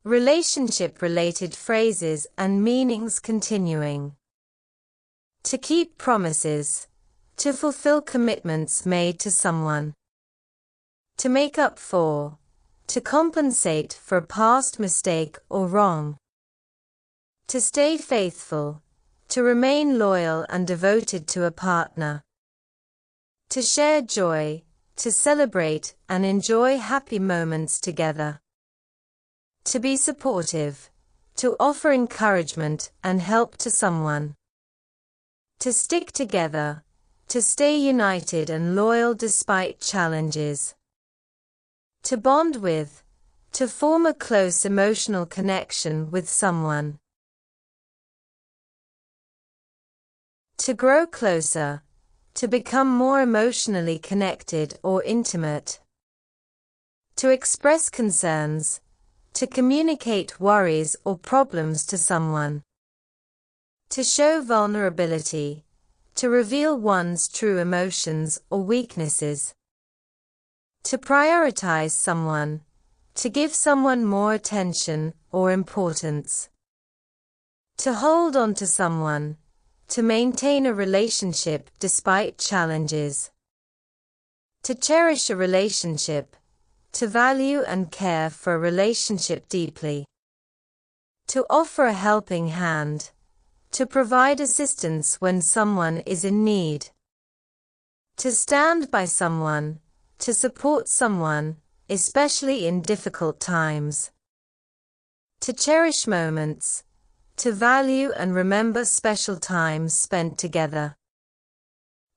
Relationship-related phrases and meanings continuing. To keep promises. To fulfill commitments made to someone. To make up for. To compensate for a past mistake or wrong. To stay faithful. To remain loyal and devoted to a partner. To share joy. To celebrate and enjoy happy moments together. To be supportive. To offer encouragement and help to someone. To stick together. To stay united and loyal despite challenges. To bond with. To form a close emotional connection with someone. To grow closer. To become more emotionally connected or intimate. To express concerns. To communicate worries or problems to someone. To show vulnerability. To reveal one's true emotions or weaknesses. To prioritize someone. To give someone more attention or importance. To hold on to someone. To maintain a relationship despite challenges. To cherish a relationship. To value and care for a relationship deeply. To offer a helping hand. To provide assistance when someone is in need. To stand by someone. To support someone, especially in difficult times. To cherish moments. To value and remember special times spent together.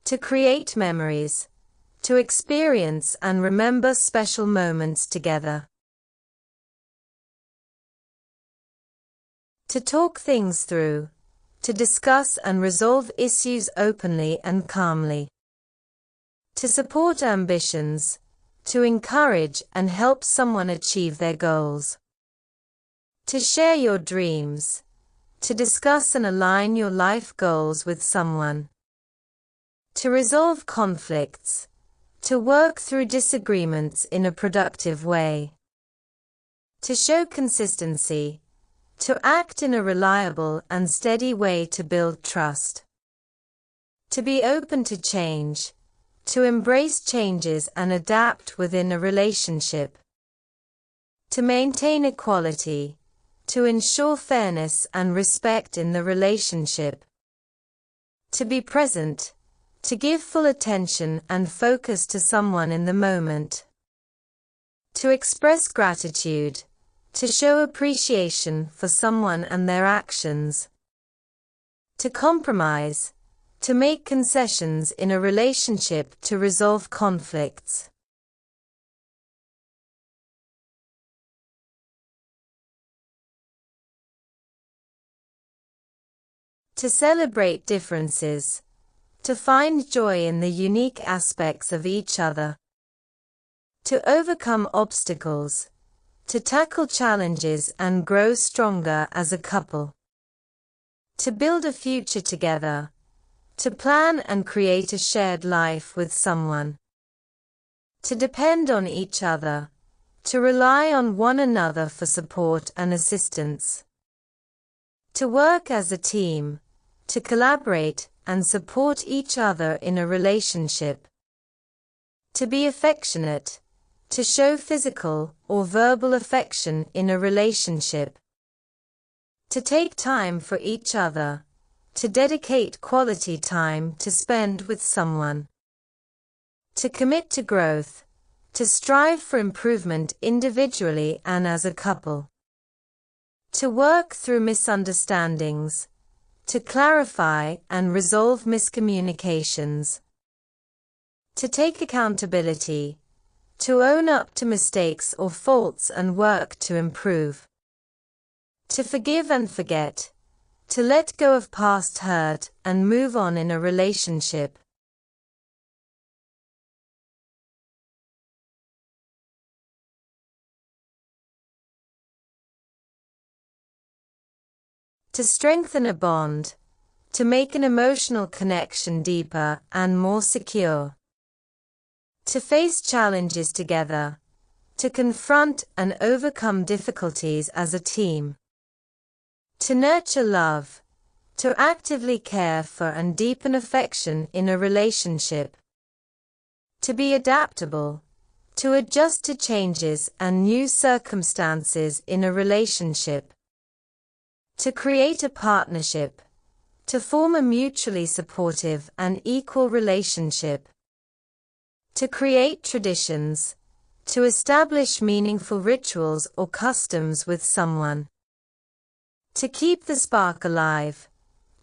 To create memories. To experience and remember special moments together. To talk things through. To discuss and resolve issues openly and calmly. To support ambitions. To encourage and help someone achieve their goals. To share your dreams. To discuss and align your life goals with someone. To resolve conflicts. To work through disagreements in a productive way. To show consistency. To act in a reliable and steady way to build trust. To be open to change. To embrace changes and adapt within a relationship. To maintain equality. To ensure fairness and respect in the relationship. To be present. To give full attention and focus to someone in the moment. To express gratitude. To show appreciation for someone and their actions. To compromise. To make concessions in a relationship to resolve conflicts. To celebrate differences. To find joy in the unique aspects of each other. To overcome obstacles. To tackle challenges and grow stronger as a couple. To build a future together. To plan and create a shared life with someone. To depend on each other. To rely on one another for support and assistance. To work as a team. To collaborate and support each other in a relationship. To be affectionate. To show physical or verbal affection in a relationship. To take time for each other. To dedicate quality time to spend with someone. To commit to growth. To strive for improvement individually and as a couple. To work through misunderstandings. To clarify and resolve miscommunications. To take accountability. To own up to mistakes or faults and work to improve. To forgive and forget. To let go of past hurt and move on in a relationship. To strengthen a bond. To make an emotional connection deeper and more secure. To face challenges together. To confront and overcome difficulties as a team. To nurture love. To actively care for and deepen affection in a relationship. To be adaptable. To adjust to changes and new circumstances in a relationship. To create a partnership. To form a mutually supportive and equal relationship. To create traditions. To establish meaningful rituals or customs with someone. To keep the spark alive.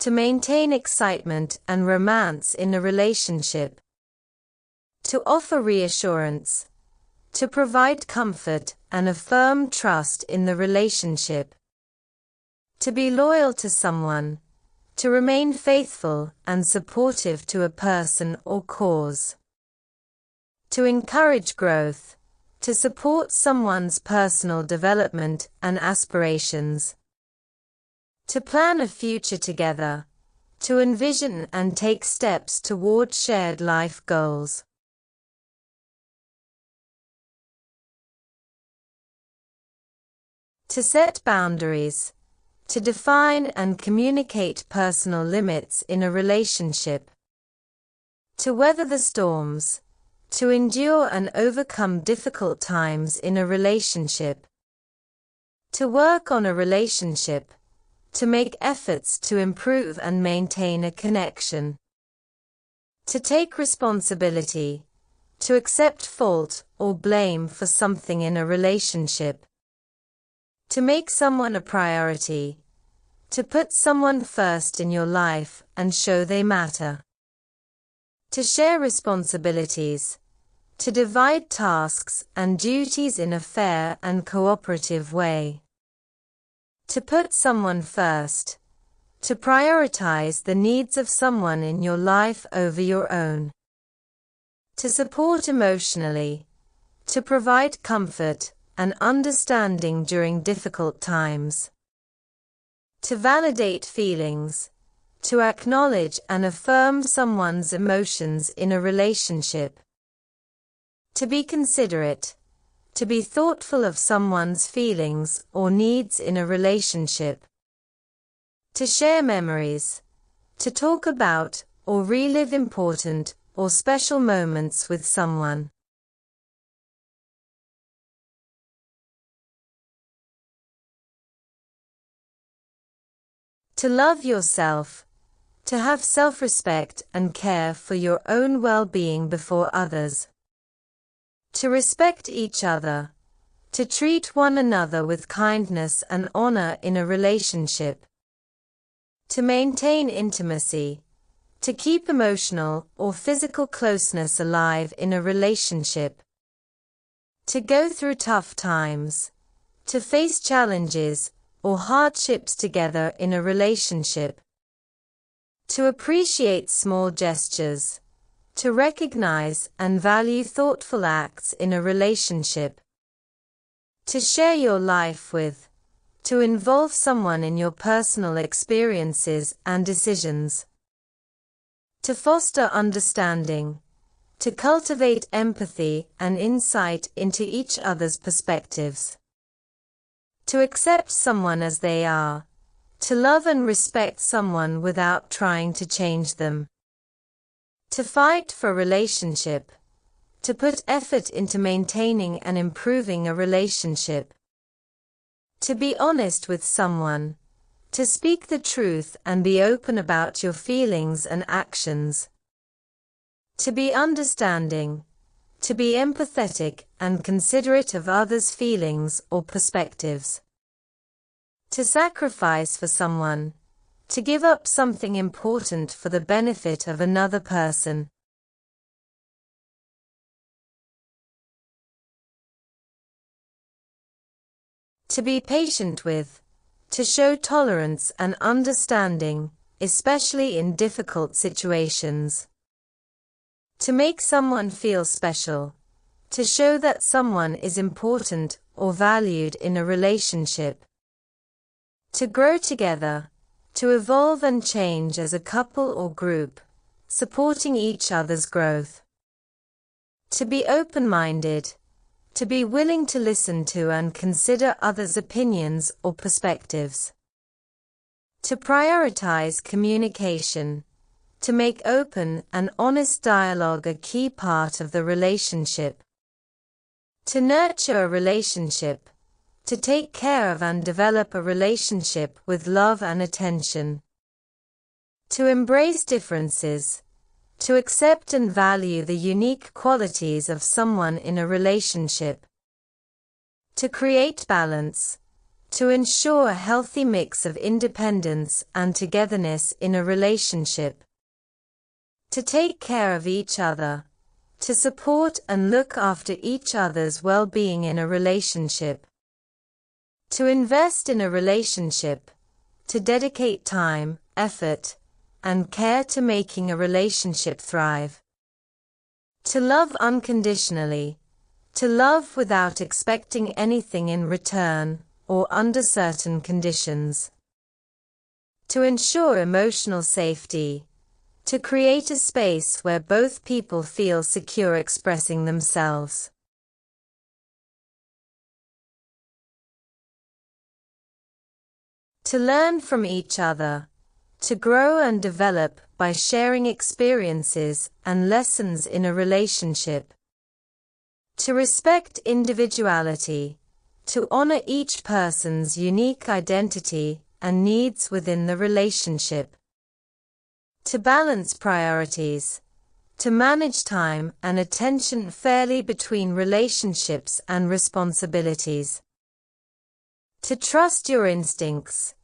To maintain excitement and romance in a relationship. To offer reassurance. To provide comfort and affirm trust in the relationship. To be loyal to someone. To remain faithful and supportive to a person or cause. To encourage growth. To support someone's personal development and aspirations. To plan a future together. To envision and take steps toward shared life goals. To set boundaries. To define and communicate personal limits in a relationship. To weather the storms. To endure and overcome difficult times in a relationship. To work on a relationship. To make efforts to improve and maintain a connection. To take responsibility. To accept fault or blame for something in a relationship. To make someone a priority. To put someone first in your life and show they matter. To share responsibilities. To divide tasks and duties in a fair and cooperative way. To put someone first. To prioritize the needs of someone in your life over your own. To support emotionally. To provide comfort and understanding during difficult times. To validate feelings. To acknowledge and affirm someone's emotions in a relationship. To be considerate. To be thoughtful of someone's feelings or needs in a relationship. To share memories. To talk about or relive important or special moments with someone. To love yourself. To have self-respect and care for your own well-being before others. To respect each other. To treat one another with kindness and honor in a relationship. To maintain intimacy. To keep emotional or physical closeness alive in a relationship. To go through tough times. To face challenges or hardships together in a relationship. To appreciate small gestures. To recognize and value thoughtful acts in a relationship. To share your life with. To involve someone in your personal experiences and decisions. To foster understanding. To cultivate empathy and insight into each other's perspectives. To accept someone as they are. To love and respect someone without trying to change them. To fight for relationship. To put effort into maintaining and improving a relationship. To be honest with someone. To speak the truth and be open about your feelings and actions. To be understanding. To be empathetic and considerate of others' feelings or perspectives. To sacrifice for someone. To give up something important for the benefit of another person. To be patient with. To show tolerance and understanding, especially in difficult situations. To make someone feel special. To show that someone is important or valued in a relationship. To grow together. To evolve and change as a couple or group, supporting each other's growth. To be open-minded. To be willing to listen to and consider others' opinions or perspectives. To prioritize communication. To make open and honest dialogue a key part of the relationship. To nurture a relationship. To take care of and develop a relationship with love and attention. To embrace differences. To accept and value the unique qualities of someone in a relationship. To create balance. To ensure a healthy mix of independence and togetherness in a relationship. To take care of each other. To support and look after each other's well-being in a relationship. To invest in a relationship. To dedicate time, effort, and care to making a relationship thrive. To love unconditionally. To love without expecting anything in return, or under certain conditions. To ensure emotional safety. To create a space where both people feel secure expressing themselves. To learn from each other. To grow and develop by sharing experiences and lessons in a relationship. To respect individuality. To honor each person's unique identity and needs within the relationship. To balance priorities. To manage time and attention fairly between relationships and responsibilities. To trust your instincts.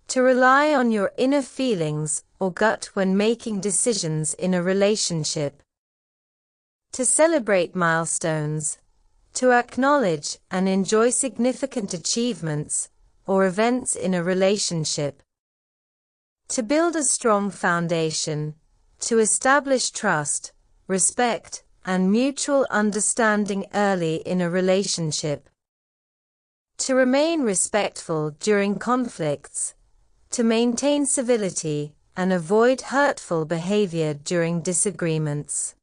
To rely on your inner feelings or gut when making decisions in a relationship. To celebrate milestones. To acknowledge and enjoy significant achievements or events in a relationship. To build a strong foundation. To establish trust, respect, and mutual understanding early in a relationship. To remain respectful during conflicts. To maintain civility and avoid hurtful behavior during disagreements.